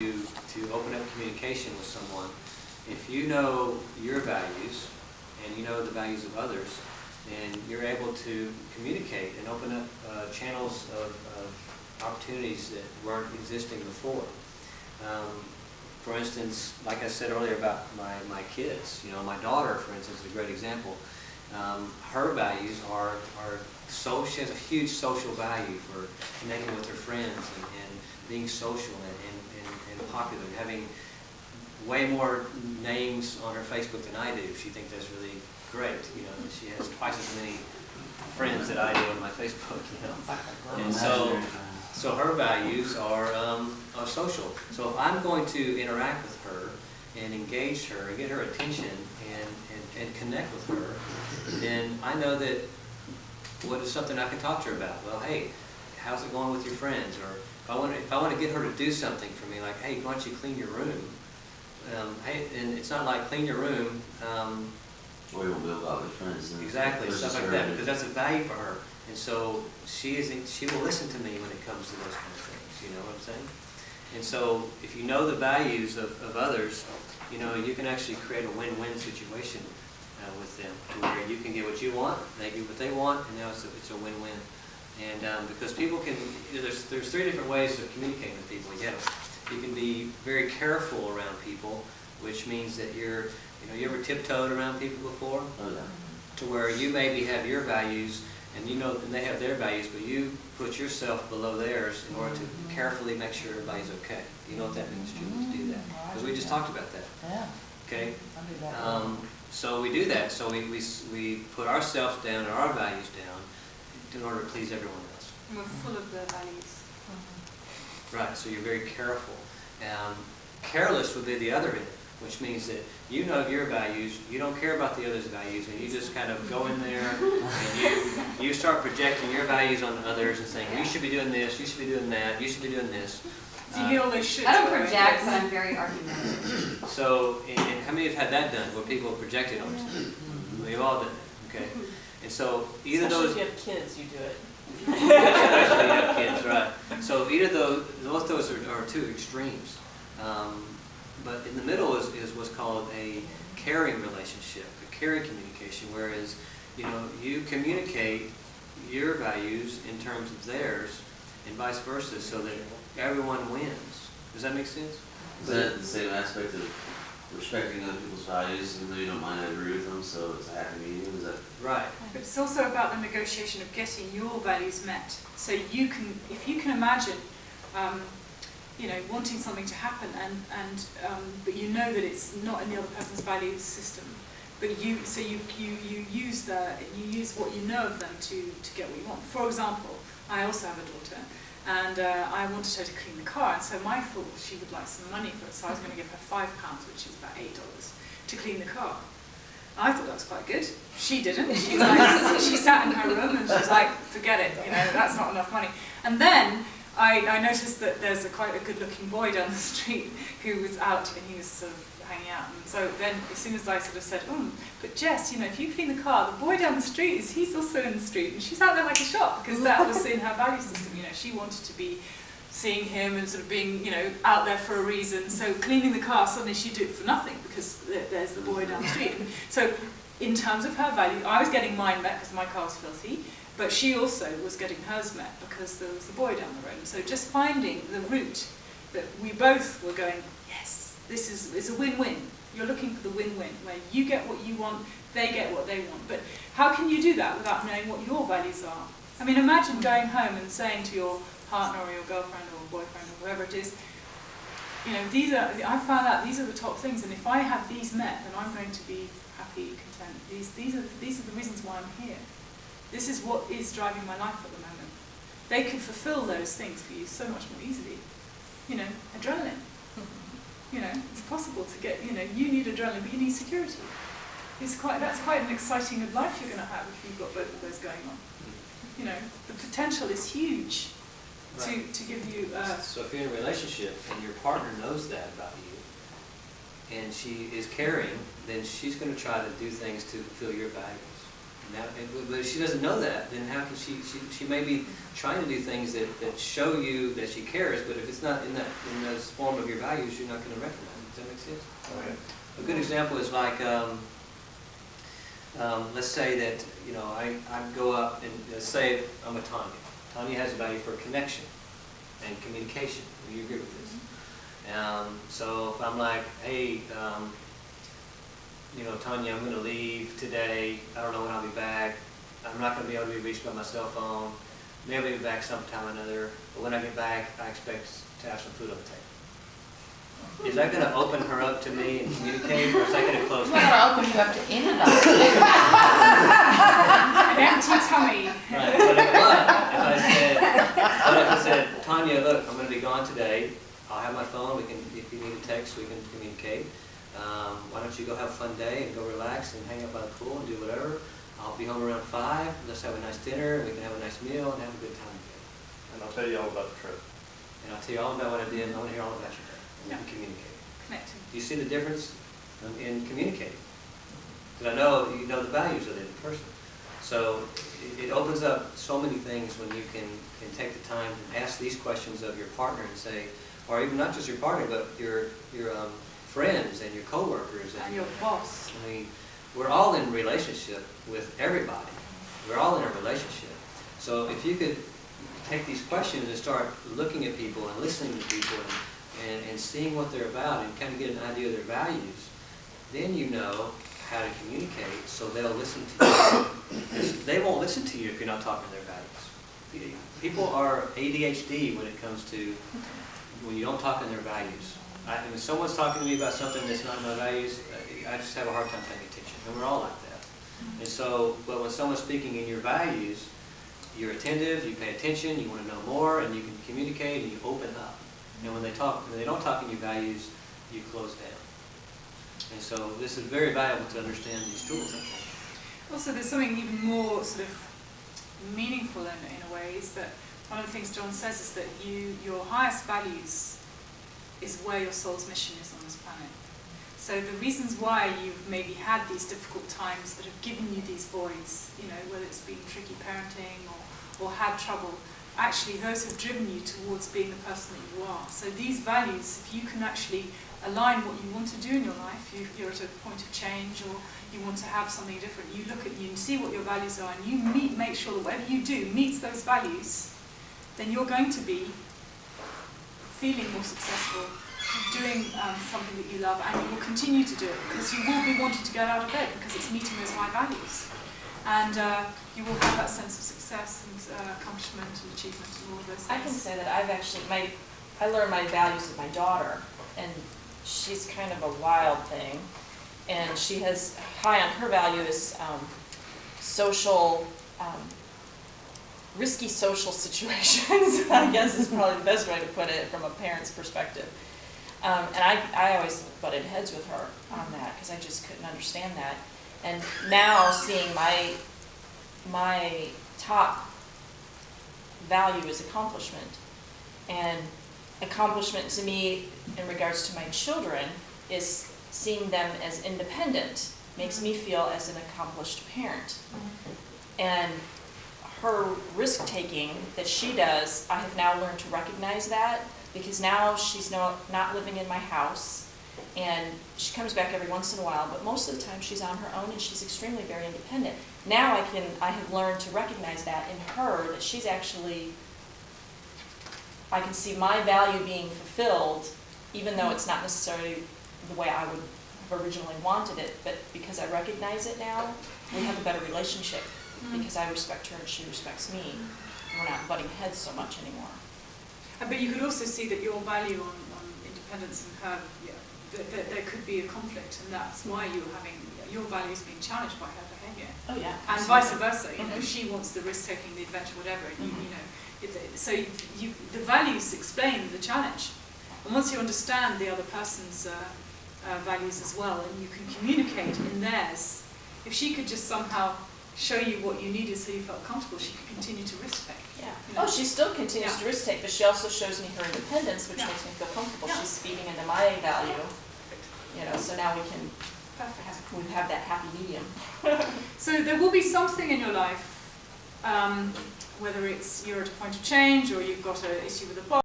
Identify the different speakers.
Speaker 1: to open up communication with someone, if you know your values and you know the values of others, then you're able to communicate and open up channels of opportunities that weren't existing before. For instance, like I said earlier about my kids, my daughter, for instance, is a great example. Her values are so, she has a huge social value for connecting with her friends and being social and popular, and having way more names on her Facebook than I do. She thinks that's really great. She has twice as many friends that I do on my Facebook. And so her values are social. So if I'm going to interact with her and engage her and get her attention and connect with her, then I know that what is something I can talk to her about. Well, hey, how's it going with your friends? Or if I want to get her to do something for me, like, hey, why don't you clean your room? Hey, and it's not like clean your room.
Speaker 2: Or you'll build out with friends.
Speaker 1: Exactly, stuff like that, because that's a value for her. And so she will listen to me when it comes to those kind of things. You know what I'm saying? And so if you know the values of others, you can actually create a win-win situation with them, to where you can get what you want, they get what they want, and now it's a win-win. And because people can, there's three different ways of communicating with people. You can be very careful around people, which means that you ever tiptoed around people before?
Speaker 2: Oh, yeah.
Speaker 1: To where you maybe have your values, and and they have their values, but you put yourself below theirs in order to carefully make sure everybody's okay. You know what that means, Julie, to do that? Because we just talked about that.
Speaker 3: Yeah.
Speaker 1: Okay?
Speaker 3: I do that.
Speaker 1: So we do that. So we put ourselves down and our values down in order to please everyone else.
Speaker 4: And we're full of the values.
Speaker 1: Right, so you're very careful. Careless would be the other end, which means that you know your values, you don't care about the other's values, and you just kind of go in there and you start projecting your values on others and saying, you should be doing this, you should be doing that, you should be doing this.
Speaker 4: So you hear all those shit.
Speaker 5: I don't project, but I'm very argumentative.
Speaker 1: So, and how many have had that done, where people have projected on you? We've all done it, okay? And so either
Speaker 3: Especially
Speaker 1: those...
Speaker 3: if you have kids, you do it.
Speaker 1: Especially you have kids, right. So either both those are two extremes. But in the middle is what's called a caring relationship, a caring communication, whereas you communicate your values in terms of theirs and vice versa, so that everyone wins. Does that make sense?
Speaker 2: Is that the same aspect of respecting other people's values, even though you don't mind, I agree with them, so it's a happy medium? Is that
Speaker 1: right?
Speaker 4: But it's also about the negotiation of getting your values met. So if you can imagine, wanting something to happen, but you know that it's not in the other person's value system, but you use what you know of them to get what you want. For example, I also have a daughter, and I wanted her to clean the car, and so my thought was she would like some money for it, so I was going to give her £5, which is about $8, to clean the car. I thought that was quite good. She didn't. She sat in her room and she was like, forget it, that's not enough money. And then I noticed that there's quite a good-looking boy down the street who was out, and he was sort of hanging out. And so then, as soon as I sort of said, but Jess, if you clean the car, the boy down the street, he's also in the street, and she's out there like a shot, because that was in her value system. She wanted to be seeing him and sort of being, out there for a reason. So cleaning the car, suddenly she'd do it for nothing, because there's the boy down the street. So in terms of her value, I was getting mine met because my car was filthy, but she also was getting hers met because there was a boy down the road. So just finding the route that we both were going, yes, it's a win-win. You're looking for the win-win, where you get what you want, they get what they want. But how can you do that without knowing what your values are? I mean, imagine going home and saying to your partner or your girlfriend or boyfriend or whoever it is, I found out these are the top things, and if I have these met, then I'm going to be happy, content. These are the reasons why I'm here. This is what is driving my life at the moment. They could fulfill those things for you so much more easily. Adrenaline. It's possible to get, you need adrenaline, but you need security. That's quite an exciting life you're going to have if you've got both of those going on. The potential is huge to give you...
Speaker 1: So if you're in a relationship and your partner knows that about you, and she is caring, then she's going to try to do things to fulfill your values. But if she doesn't know that, then how can she may be trying to do things that show you that she cares, but if it's not in those form of your values, you're not going to recognize it. Does that make sense?
Speaker 6: Okay.
Speaker 1: A good example is like, let's say that, I go up and say I'm a Tanya. Tanya has a value for connection and communication. Do you agree with this? So if I'm like, hey, Tanya, I'm going to leave today. I don't know when I'll be back. I'm not going to be able to be reached by my cell phone. Maybe I'll be back sometime or another. But when I get back, I expect to have some food on the table. Is that going to open her up to me and communicate, or is that going to close
Speaker 3: It's
Speaker 1: me?
Speaker 3: not gonna open you up to anybody.
Speaker 4: An empty tummy.
Speaker 1: Right. But if I said, Tanya, look, I'm going to be gone today. I'll have my phone. If you need a text, we can communicate. Why don't you go have a fun day and go relax and hang out by the pool and do whatever. I'll be home around 5. Let's have a nice dinner. We can have a nice meal and have a good time together.
Speaker 6: And I'll tell you all about the trip.
Speaker 1: And I'll tell you all about what I did. I want to hear all about your day. And we
Speaker 4: Yeah.
Speaker 1: can communicate.
Speaker 4: Connecting.
Speaker 1: Do you see the difference in communicating? Because I know you know the values of the other person. So it opens up so many things when you can take the time and ask these questions of your partner and say, or even not just your partner, but your friends and your coworkers
Speaker 4: And your boss.
Speaker 1: I mean, we're all in relationship with everybody. We're all in a relationship. So if you could take these questions and start looking at people and listening to people and seeing what they're about and kind of get an idea of their values, then you know how to communicate so they'll listen to you. They won't listen to you if you're not talking their values. People are ADHD when it comes to when you don't talk in their values. When someone's talking to me about something that's not in my values, I just have a hard time paying attention. And we're all like that. And so, but when someone's speaking in your values, you're attentive, you pay attention, you want to know more, and you can communicate and you open up. And when they don't talk in your values, you close down. And so this is very valuable to understand these tools, I think.
Speaker 4: Also, there's something even more sort of meaningful in a way, is that one of the things John says is that your highest values is where your soul's mission is on this planet. So the reasons why you've maybe had these difficult times that have given you these voids, whether it's been tricky parenting or had trouble, actually those have driven you towards being the person that you are. So these values, if you can actually align what you want to do in your life, you're at a point of change or you want to have something different, you look at you and see what your values are and you make sure that whatever you do meets those values, then you're going to be feeling more successful, doing something that you love, and you will continue to do it because you will be wanting to get out of bed because it's meeting those high values. And you will have that sense of success and accomplishment and achievement and all of those things.
Speaker 3: I can say that I've actually, I learned my values with my daughter, and she's kind of a wild thing. And she has, high on her value is social, risky social situations, I guess is probably the best way to put it from a parent's perspective. And I always butted heads with her on that because I just couldn't understand that. And now seeing my top value is accomplishment. And accomplishment to me in regards to my children is seeing them as independent makes me feel as an accomplished parent. And her risk-taking that she does, I have now learned to recognize that because now she's not living in my house and she comes back every once in a while, but most of the time she's on her own and she's extremely very independent. Now I have learned to recognize that in her, that she's actually, I can see my value being fulfilled even though it's not necessarily the way I would have originally wanted it, but because I recognize it now, we have a better relationship. Because I respect her and she respects me. We're not butting heads so much anymore.
Speaker 4: But you could also see that your value on independence and her, that there could be a conflict, and that's why you're having your values being challenged by her behaviour.
Speaker 3: Oh yeah.
Speaker 4: And vice versa. She wants the risk taking, the adventure, whatever. And so the values explain the challenge. And once you understand the other person's values as well, and you can communicate in theirs, if she could just somehow show you what you needed so you felt comfortable, she could continue to risk take.
Speaker 3: Yeah. Oh, she still continues to risk take, but she also shows me her independence, which makes me feel comfortable.
Speaker 4: Yeah.
Speaker 3: She's feeding into my value, so now we can
Speaker 4: Perfect.
Speaker 3: we have that happy medium.
Speaker 4: So there will be something in your life, whether it's you're at a point of change or you've got an issue with a boss,